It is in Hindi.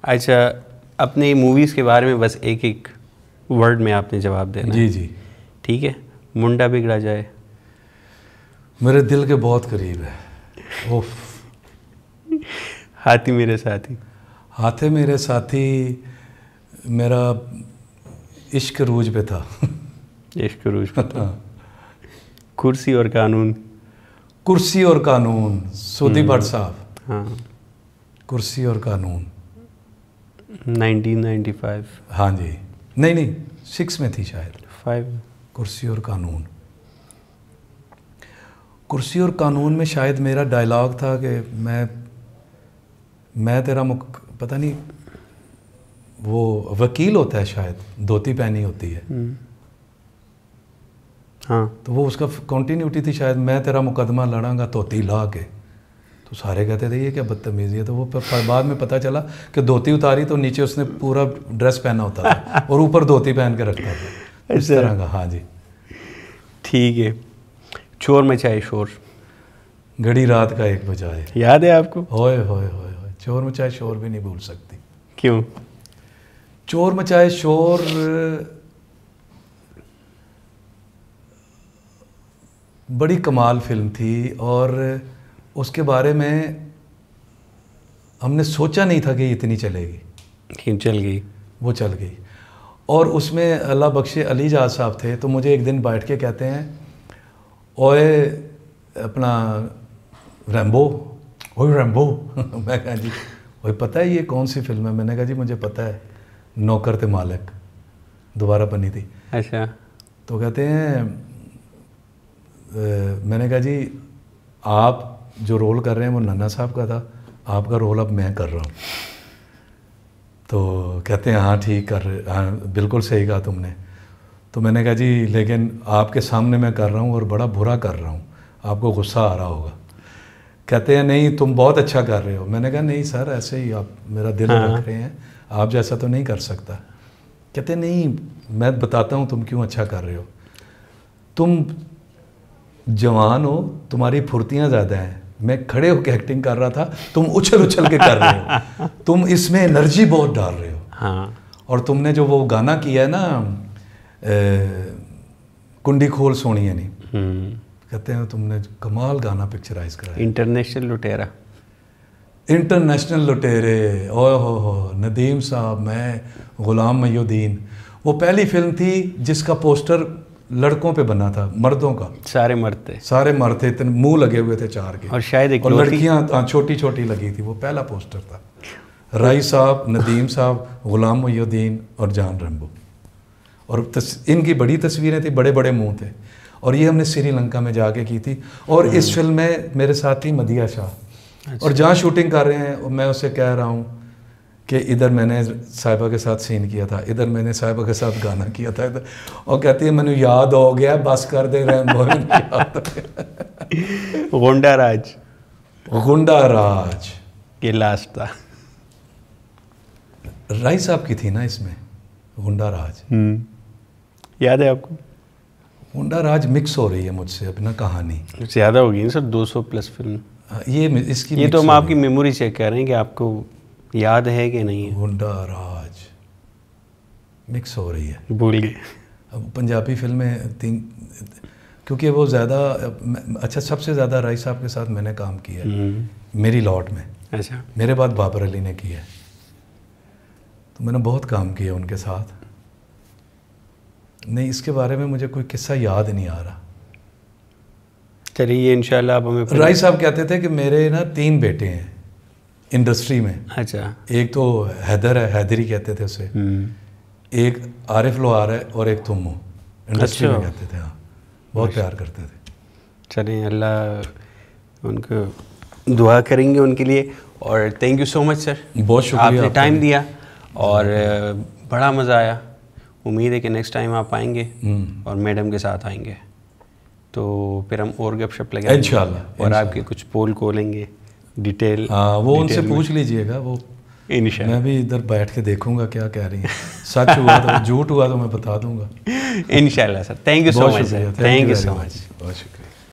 अच्छा, अपनी मूवीज़ के बारे में बस एक एक वर्ड में आपने जवाब देना जी है। जी। ठीक है। मुंडा बिगड़ा जाए मेरे दिल के बहुत करीब है। ओफ। हाथी मेरे साथी हाथे मेरे साथी मेरा इश्क रूज पे था। इश्क रूज पे था। कुर्सी और कानून कुर्सी और कानून सूदी भट्ट साहब। हाँ। कुर्सी और कानून 1995 हाँ जी। नहीं नहीं 6 में थी शायद। 5 कुर्सी और कानून। कुर्सी और कानून में शायद मेरा डायलॉग था कि मैं तेरा पता नहीं, वो वकील होता है शायद, धोती पहनी होती है। हाँ। तो वो उसका कंटिन्यूटी थी शायद, मैं तेरा मुकदमा लड़ांगा धोती ला के। तो सारे कहते थे ये क्या बदतमीजी है। तो वो बाद में पता चला कि धोती उतारी तो नीचे उसने पूरा ड्रेस पहना होता था और ऊपर धोती पहन के रखता था, इस तरह का। हाँ जी। ठीक है। चोर मचाए शोर घड़ी रात का 1 बजाए। याद है आपको? होए होए होए होए। चोर मचाए शोर भी नहीं भूल सकती। क्यों? चोर मचाए शोर बड़ी कमाल फिल्म थी और उसके बारे में हमने सोचा नहीं था कि इतनी चलेगी, लेकिन चल गई। वो चल गई। और उसमें अल्लाह बख्शे अली जाद साहब थे, तो मुझे एक दिन बैठ के कहते हैं, ओए अपना रैम्बो, ओए रैम्बो। मैं कहा जी ओए पता है ये कौन सी फिल्म है? मैंने कहा जी मुझे पता है, नौकर ते मालिक दोबारा बनी थी। अच्छा। तो कहते हैं मैंने कहा जी आप जो रोल कर रहे हैं वो नन्ना साहब का था, आपका रोल अब मैं कर रहा हूँ। तो कहते हैं हाँ ठीक कर रहे, हाँ बिल्कुल सही कहा तुमने। तो मैंने कहा जी लेकिन आपके सामने मैं कर रहा हूँ और बड़ा बुरा कर रहा हूँ, आपको गुस्सा आ रहा होगा। कहते हैं नहीं तुम बहुत अच्छा कर रहे हो। मैंने कहा नहीं सर ऐसे ही आप मेरा दिल रख रहे हैं, आप जैसा तो नहीं कर सकता। कहते नहीं मैं बताता हूँ तुम क्यों अच्छा कर रहे हो। तुम जवान हो, तुम्हारी फुर्तियाँ ज़्यादा हैं, मैं खड़े होकर एक्टिंग कर रहा था, तुम उछल उछल के कर रहे हो, तुम इसमें एनर्जी बहुत डाल रहे हो। हाँ। और तुमने जो वो गाना किया है ना कुंडी खोल सोनिए नहीं, कहते हैं तुमने कमाल गाना पिक्चराइज करा है। इंटरनेशनल लुटेरा। इंटरनेशनल लुटेरे, ओह हो नदीम साहब, मैं गुलाम मयूद्दीन। वो पहली फिल्म थी जिसका पोस्टर लड़कों पे बना था, मर्दों का। सारे मर्द थे, इतने मुंह लगे हुए थे 4 के, और शायद एक और लड़कियां छोटी छोटी लगी थी। वो पहला पोस्टर था। राई साहब, नदीम साहब, गुलाम मयूद्दीन और जान रैम्बो। और इनकी बड़ी तस्वीरें थी, बड़े बड़े मुंह थे। और ये हमने श्रीलंका में जाके की थी। और इस फिल्म में मेरे साथ थी मदिया शाह। और जहाँ शूटिंग कर रहे हैं मैं उससे कह रहा हूँ कि इधर मैंने साहिबा के साथ सीन किया था, इधर मैंने साहिबा के साथ गाना किया था, इधर। और कहती है मैंने याद हो गया, बस कर दे रैम्बो। गुंडा राज ये लास्ट था। राय साहब की थी ना इसमें गुंडा राज। याद है आपको? गुंडा राज मिक्स हो रही है मुझसे अब ना कहानी। ज़्यादा होगी ना सर, 200 प्लस फिल्म। ये तो हम आपकी मेमोरी चेक कर रहे हैं कि आपको याद है कि नहीं है। गुंडा राज मिक्स हो रही है, भूल गए। अब पंजाबी फिल्में क्योंकि वो ज़्यादा अच्छा, सबसे ज़्यादा राय साहब के साथ मैंने काम किया है मेरी लॉट में। अच्छा। मेरे बाद बाबर अली ने किया है, तो मैंने बहुत काम किया उनके साथ। नहीं इसके बारे में मुझे कोई किस्सा याद नहीं आ रहा। चलिए ये इंशाल्लाह आप हमें। राय साहब कहते थे कि मेरे ना 3 बेटे हैं इंडस्ट्री में। अच्छा। एक तो हैदर है, हैदरी कहते थे उसे, एक आरिफ लोहार है और एक तुम हो। इंडस्ट्री में कहते थे। हाँ बहुत प्यार करते थे। चलें अल्लाह उनको दुआ करेंगे उनके लिए। और thank you so much sir, बहुत शुक्रिया, आपने टाइम दिया और बड़ा मज़ा आया। उम्मीद है कि नेक्स्ट टाइम आप आएंगे और मैडम के साथ आएंगे तो फिर हम और गपशप लगाएंगे इंशाल्लाह। और आपके कुछ पोल खोलेंगे डिटेल। हाँ वो उनसे पूछ लीजिएगा, वो मैं भी इधर बैठ के देखूंगा क्या कह रही है। सच हुआ तो, झूठ हुआ तो मैं बता दूंगा इंशाल्लाह sir. Thank you so much sir, thank you so much, बहुत शुक्रिया।